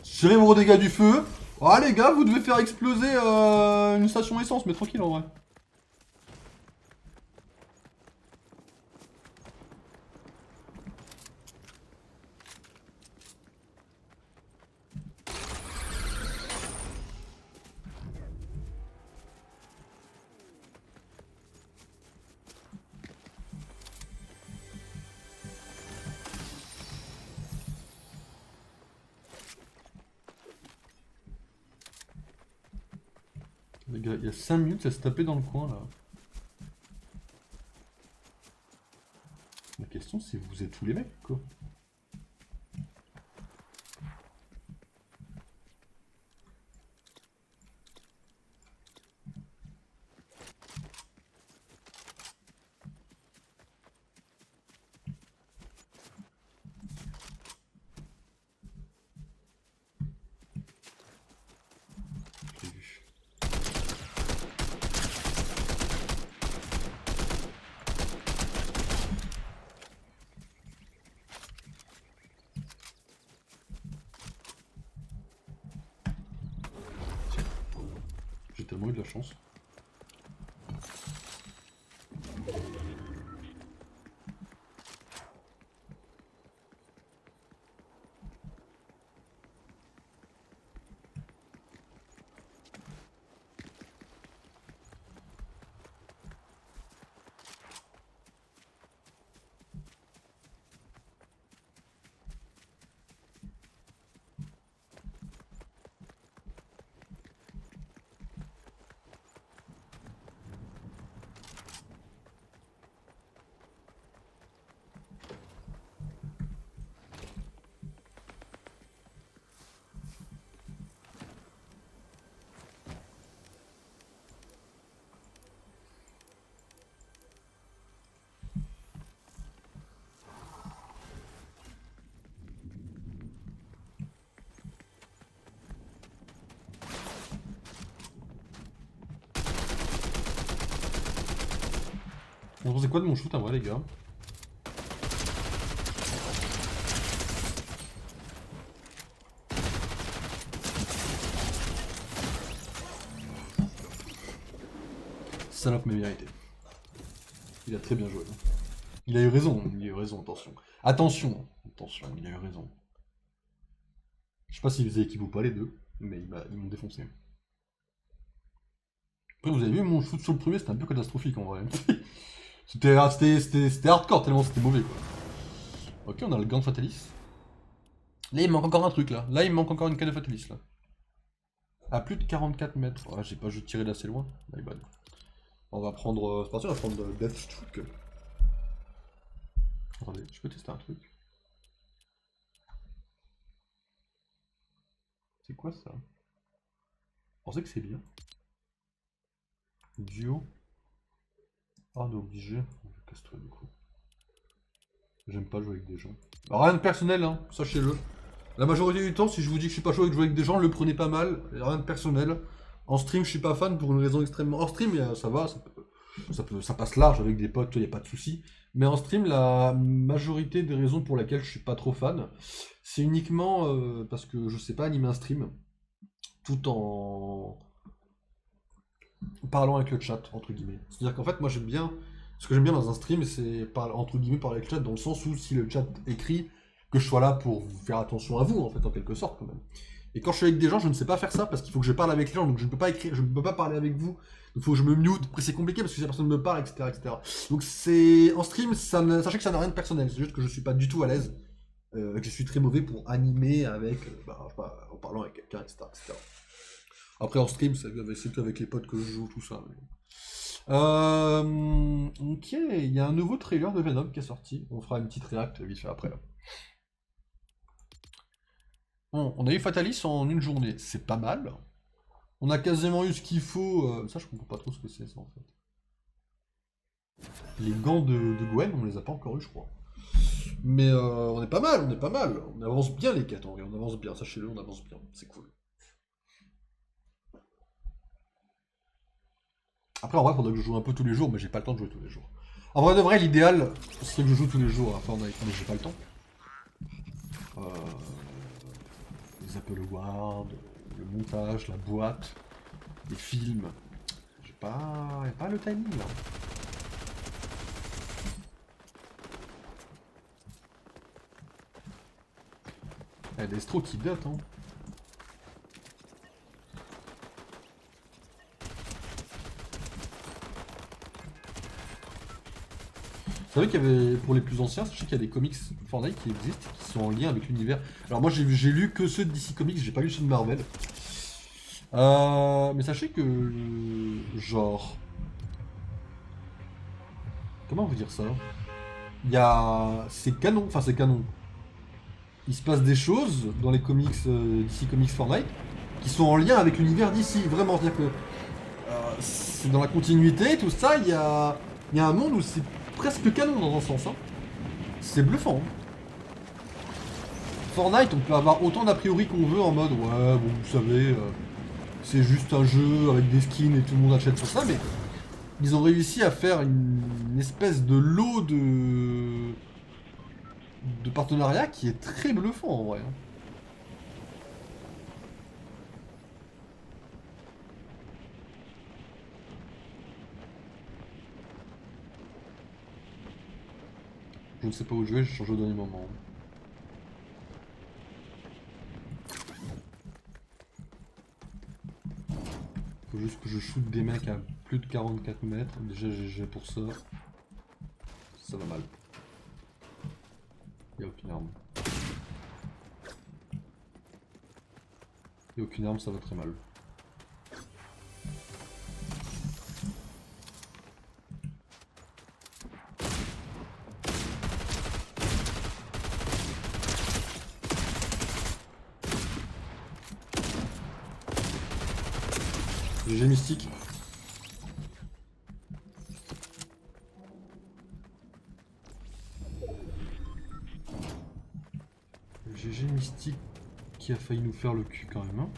Survivre aux dégâts du feu. Ah les gars, vous devez faire exploser une station essence, mais tranquille en vrai. Les gars, il y a 5 minutes, ça se tapait dans le coin là. La question c'est vous êtes tous les mecs quoi. J'ai vu. J'ai tellement eu de la chance. Vous pensez quoi de mon shoot en vrai les gars? Salope mais vérité. Il a très bien joué. Il a eu raison, attention. Attention, attention, il a eu raison. Je sais pas s'ils faisaient équipe ou pas les deux, mais ils m'ont défoncé. Après vous avez vu mon shoot sur le premier, c'était un peu catastrophique en vrai. C'était hardcore tellement c'était mauvais quoi. Ok, on a le gant de Fatalis. Là il me manque encore un truc là. Là il me manque encore une canne de Fatalis là. À plus de 44 mètres. Ah, j'ai pas juste tiré d'assez loin. My bad. On va prendre. C'est parti, on va prendre Deathstroke. Attendez, je peux tester un truc. C'est quoi ça? Je pensais que c'est bien. Duo. Ah, on est obligé. Je casse-toi du coup. J'aime pas jouer avec des gens. Alors, rien de personnel, hein, sachez-le. La majorité du temps, si je vous dis que je suis pas chaud avec jouer avec des gens, le prenez pas mal. Rien de personnel. En stream, je suis pas fan pour une raison extrêmement. En stream, ça va, ça passe large avec des potes, il n'y a pas de souci. Mais en stream, la majorité des raisons pour lesquelles je suis pas trop fan, c'est uniquement parce que je sais pas animer un stream. tout en parlant avec le chat, entre guillemets. C'est-à-dire qu'en fait, moi j'aime bien, ce que j'aime bien dans un stream, c'est entre guillemets parler avec le chat, dans le sens où si le chat écrit, que je sois là pour vous faire attention à vous, en fait, en quelque sorte, quand même. Et quand je suis avec des gens, je ne sais pas faire ça, parce qu'il faut que je parle avec les gens, donc je ne peux pas écrire, je ne peux pas parler avec vous. Il faut que je me mute, après c'est compliqué, parce que si la personne me parle, etc., etc. Donc c'est... En stream, sachez que ça n'a rien de personnel, c'est juste que je suis pas du tout à l'aise, que je suis très mauvais pour animer avec, je sais pas, en parlant avec quelqu'un, etc., etc. Après en stream, c'est tout avec les potes que je joue, tout ça. Ok, il y a un nouveau trailer de Venom qui est sorti. On fera une petite réact vite fait après. Là. Bon, on a eu Fatalis en une journée, c'est pas mal. On a quasiment eu ce qu'il faut. Ça, je comprends pas trop ce que c'est ça en fait. Les gants de Gwen, on les a pas encore eu, je crois. Mais on est pas mal, on est pas mal. On avance bien les quêtes en vrai, on avance bien, sachez-le, on avance bien, c'est cool. Après, en vrai, il faudrait que je joue un peu tous les jours, mais j'ai pas le temps de jouer tous les jours. En vrai de vrai, l'idéal, c'est que je joue tous les jours à Fortnite, mais j'ai pas le temps. Euh, les Apple Awards, le montage, la boîte, les films. J'ai pas... y a pas le timing là. Il y a des stros qui datent, hein. Vous savez qu'il y avait, pour les plus anciens, je sais qu'il y a des comics Fortnite qui existent, qui sont en lien avec l'univers. Alors moi j'ai lu que ceux de DC Comics, j'ai pas lu ceux de Marvel. Mais sachez que... Genre... Comment vous dire ça? Il y a... C'est canon, enfin c'est canon. Il se passe des choses dans les comics DC Comics Fortnite qui sont en lien avec l'univers d'ici, vraiment. C'est-à-dire que c'est dans la continuité, tout ça, il y a un monde où c'est presque canon dans un sens. Hein. C'est bluffant. Hein. Fortnite, on peut avoir autant d'a priori qu'on veut en mode ouais, bon, vous savez, c'est juste un jeu avec des skins et tout le monde achète pour ça, mais ils ont réussi à faire une espèce de lot de partenariat qui est très bluffant en vrai. Hein. Je ne sais pas où je vais, je change au dernier moment. Faut juste que je shoot des mecs à plus de 44 mètres. Déjà GG pour ça. Ça va mal. Y'a aucune arme. Y'a aucune arme, ça va très mal. GG Mystique. GG Mystique qui a failli nous faire le cul quand même. Hein.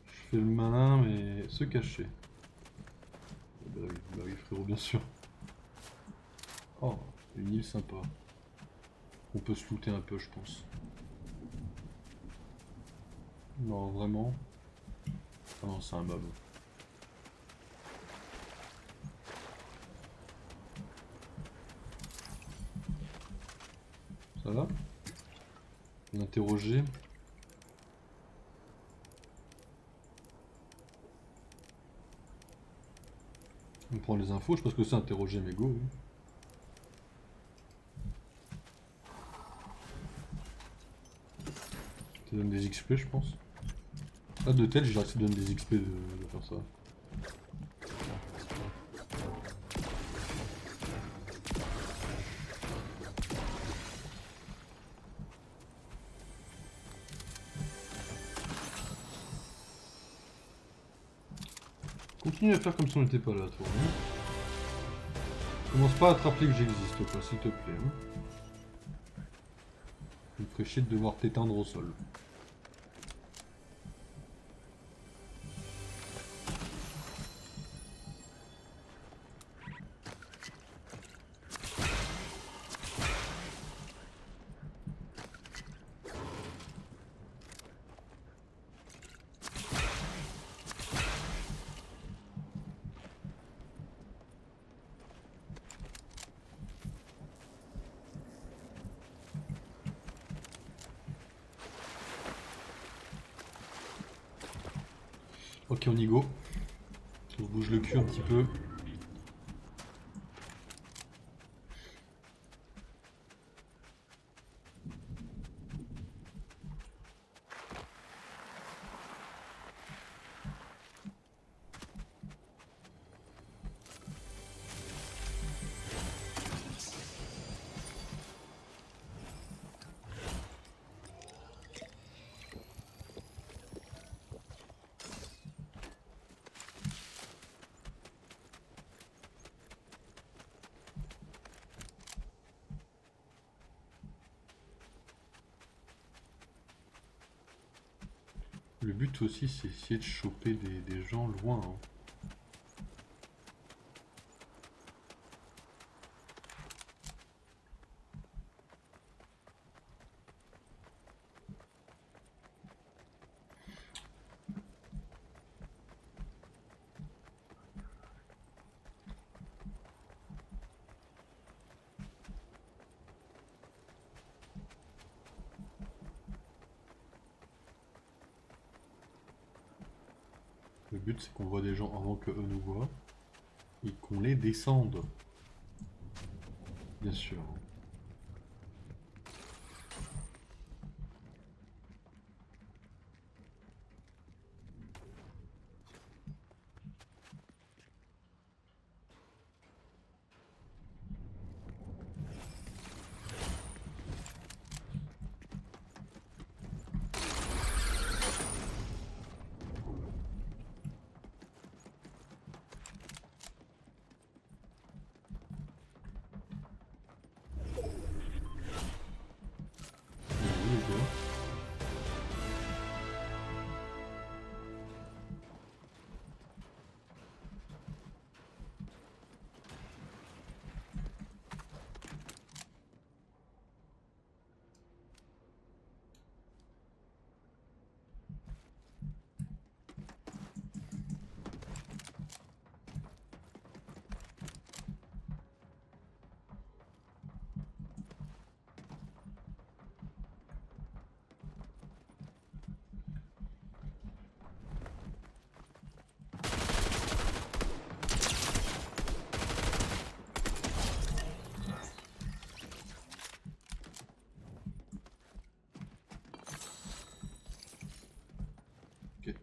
Je fais le malin mais se cacher. Bah oui frérot bien sûr. Oh, une île sympa. On peut se looter un peu je pense. Non vraiment. Ah non c'est un mob. Ça va? L'interroger. On prend les infos, je pense que c'est interroger mais go. Hein. Ça donne des XP je pense. Ah de tête j'ai que ça donne des XP de faire ça. Continue à faire comme si on n'était pas là, toi. Hein. Commence pas à te rappeler que j'existe, quoi, s'il te plaît. Hein. Ça me ferait chier de devoir t'éteindre au sol. Ok, on y go. On se bouge le cul un petit peu. Le but aussi, c'est essayer de choper des gens loin, hein. Le but, c'est qu'on voit des gens avant que eux nous voient et qu'on les descende. Bien sûr. Oui, les gars. Ok.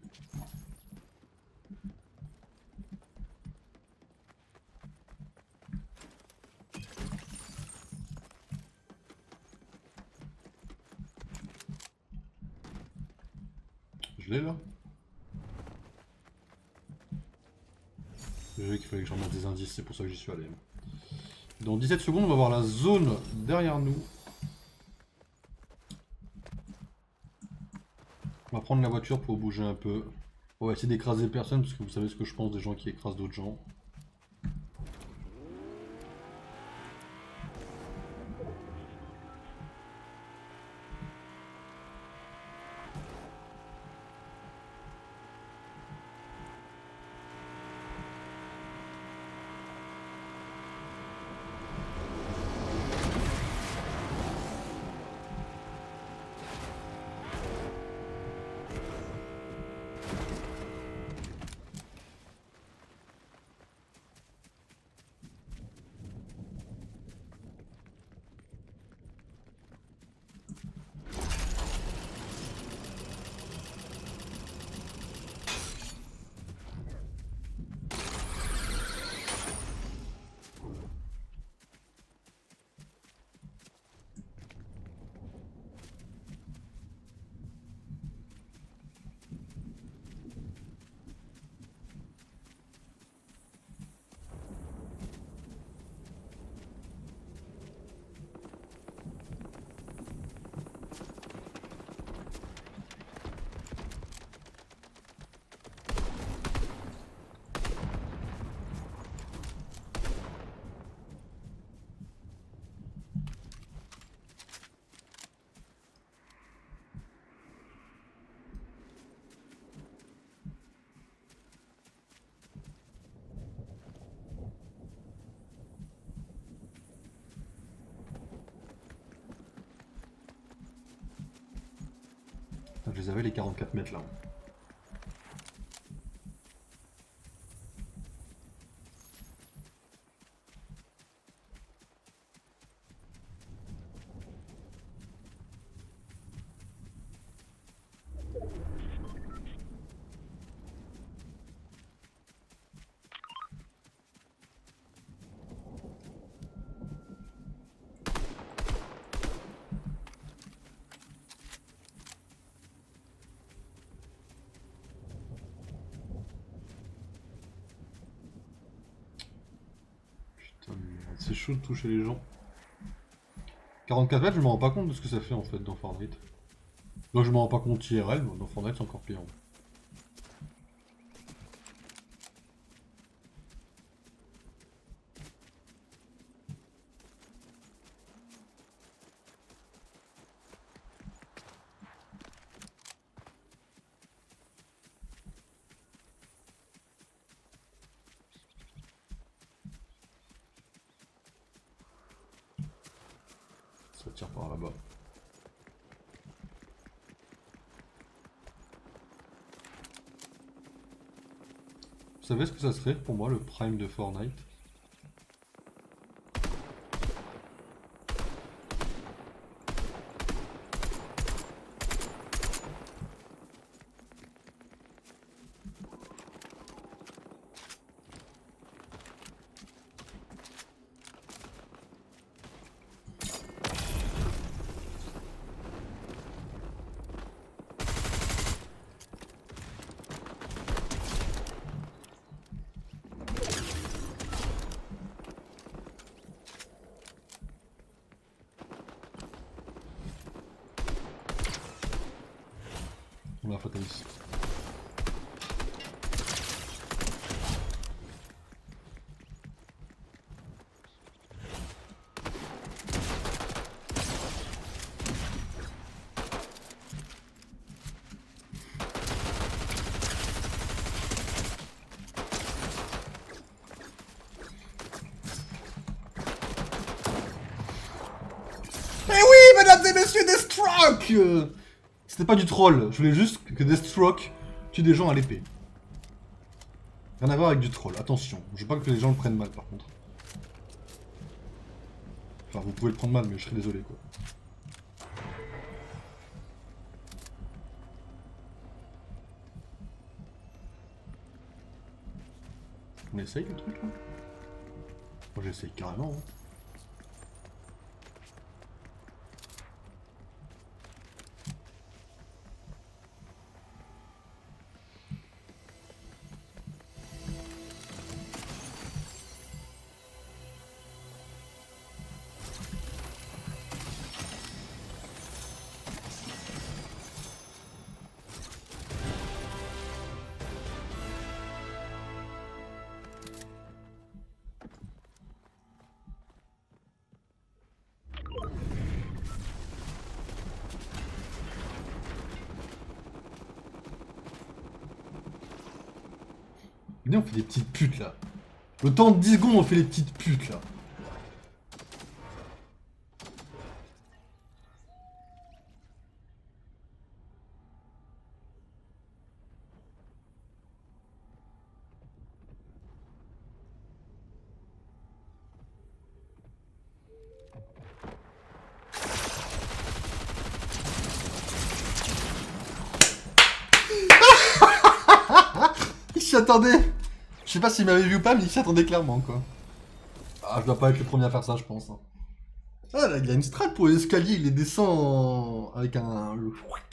Je l'ai là. J'ai vu qu'il fallait que j'en mette des indices, c'est pour ça que j'y suis allé. Dans 17 secondes, on va voir la zone derrière nous. On va prendre la voiture pour bouger un peu. On va essayer d'écraser personne, parce que vous savez ce que je pense des gens qui écrasent d'autres gens. Je les avais les 44 mètres là. C'est chaud de toucher les gens. 44 mètres, je me rends pas compte de ce que ça fait en fait dans Fortnite. Donc je me rends pas compte IRL, mais dans Fortnite c'est encore pire. Ça tire par là-bas. Vous savez ce que ça serait pour moi le prime de Fortnite? On a Fatalis. Eh oui, mesdames et messieurs, Deathstroke! C'était pas du troll, je voulais juste que Deathstroke tue des gens à l'épée. Rien à voir avec du troll, attention. Je veux pas que les gens le prennent mal par contre. Enfin, vous pouvez le prendre mal, mais je serais désolé quoi. On essaye le truc là? Moi j'essaye carrément. Hein. Venez, on fait des petites putes là. Le temps de 10 secondes, on fait les petites putes là. Il s'y attendait. Je sais pas s'il m'avait vu ou pas, mais il s'y attendait clairement quoi. Ah, je dois pas être le premier à faire ça, je pense. Hein. Ah, là, il a une strat pour les escaliers, il les descend avec un...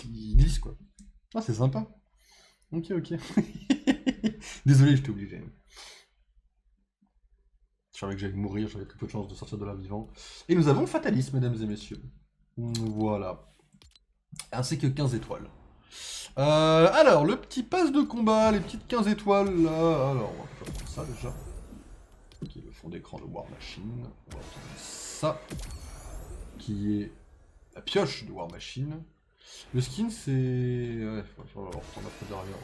Il glisse, quoi. Ah, c'est sympa. Ok, ok. Désolé, je t'ai obligé. Je savais que j'allais mourir, j'avais très peu de chance de sortir de là vivant. Et nous avons Fatalis, mesdames et messieurs. Voilà. Ainsi que 15 étoiles. Alors, le petit pass de combat, les petites 15 étoiles, là... Alors, on va faire ça, déjà. Qui est le fond d'écran de War Machine. On va prendre ça. Qui est la pioche de War Machine. Le skin, c'est... Ouais, on va reprendre après derrière.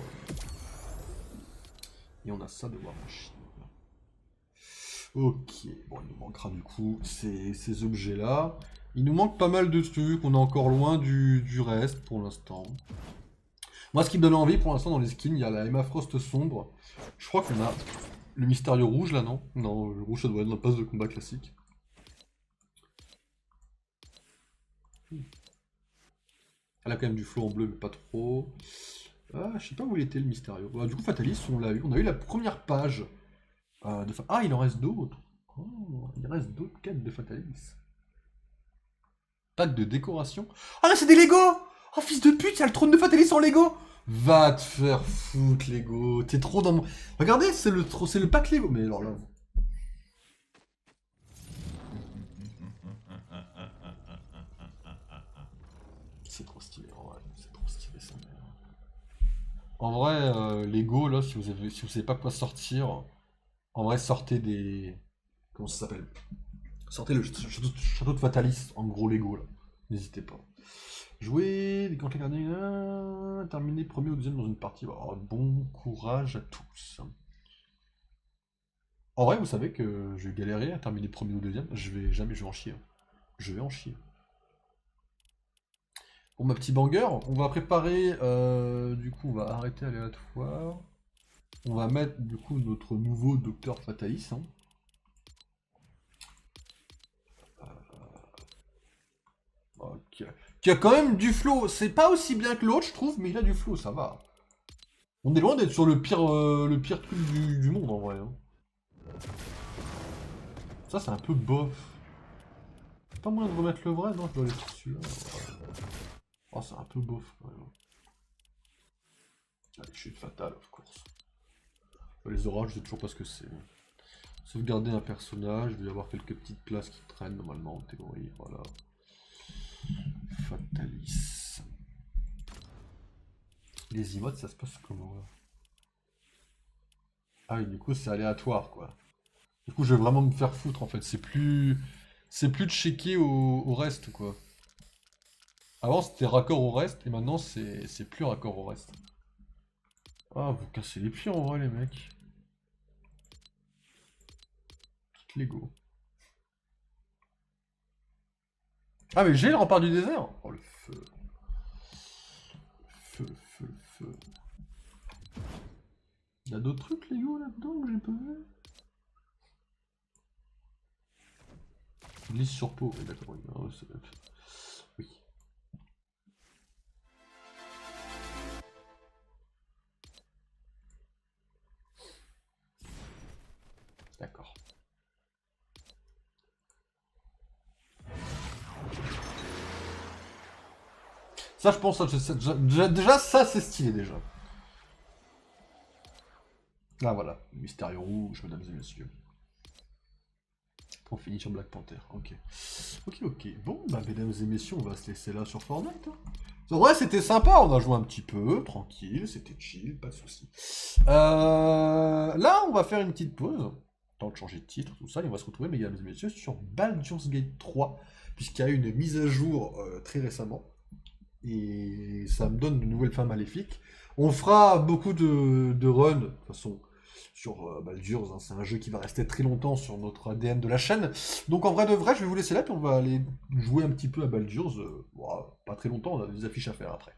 Et on a ça de War Machine. Ok, bon, il nous manquera du coup ces objets-là. Il nous manque pas mal de trucs, on est encore loin du reste pour l'instant. Moi, ce qui me donne envie pour l'instant dans les skins, il y a la Emma Frost sombre. Je crois qu'on a le mystérieux rouge là, non? Non, le rouge ça doit être dans le pass de combat classique. Elle a quand même du flow en bleu, mais pas trop. Ah, je sais pas où il était le mystérieux. Bah, du coup, Fatalis, on l'a eu. On a eu la première page de Ah, il en reste d'autres. Oh, il reste d'autres quêtes de Fatalis. Pack de décoration. Ah, là, c'est des Lego! Oh, fils de pute, il y a le trône de Fatalis en Lego! Va te faire foutre, Lego. T'es trop dans mon... Regardez, c'est le pack Lego. Mais alors là... En vrai, Lego, là, si vous savez pas quoi sortir, en vrai, sortez des... Comment ça s'appelle? Sortez le château de Fatalis, en gros Lego, là. N'hésitez pas. Jouer, quand les gardiens, terminer premier ou deuxième dans une partie. Alors, bon courage à tous. En vrai, vous savez que je vais galérer à terminer premier ou deuxième. Je vais en chier. Je vais en chier. Bon, ma petit banger, on va préparer, du coup, on va arrêter aléatoire. On va mettre, du coup, notre nouveau docteur Fatalis, hein. Ok. Qui a quand même du flow. C'est pas aussi bien que l'autre, je trouve, mais il a du flow, ça va. On est loin d'être sur le pire truc du monde, en vrai, hein. Ça, c'est un peu bof. Pas moyen de remettre le vrai, non, je dois aller sur celui-là. Oh, c'est un peu bof, quand même. Allez, chute fatale, of course. Les orages, je sais toujours pas ce que c'est. Sauvegarder un personnage, il doit y avoir quelques petites places qui traînent normalement en théorie, voilà. Fatalis. Les emotes, ça se passe comment là? Ah oui, du coup, c'est aléatoire, quoi. Du coup, je vais vraiment me faire foutre, en fait. C'est plus de checker au reste, quoi. Avant, c'était raccord au reste, et maintenant, c'est plus raccord au reste. Ah, vous cassez les pieds, en vrai, les mecs. Tout Lego. Ah, mais j'ai le rempart du désert. Oh, le feu. Feu, feu, feu. Il y a d'autres trucs Lego là-dedans que j'ai pas vu? Glisse sur peau, oui, d'accord, oui. Non, oui. D'accord. Ça, je pense, déjà, ça, c'est stylé, déjà. Ah, voilà. Mystérieux rouge, mesdames et messieurs. On finit sur Black Panther, ok. Ok, ok. Bon, bah, mesdames et messieurs, on va se laisser là sur Fortnite, hein. En vrai, c'était sympa, on a joué un petit peu, tranquille, c'était chill, pas de soucis. Là, on va faire une petite pause, temps de changer de titre, tout ça, et on va se retrouver, mesdames et messieurs, sur Baldur's Gate 3, puisqu'il y a eu une mise à jour très récemment, et ça me donne de nouvelles fins maléfiques. On fera beaucoup de runs, de toute façon, sur Baldur's, hein, c'est un jeu qui va rester très longtemps sur notre ADN de la chaîne. Donc en vrai de vrai, je vais vous laisser là, puis on va aller jouer un petit peu à Baldur's. Bon, pas très longtemps, on a des affiches à faire après.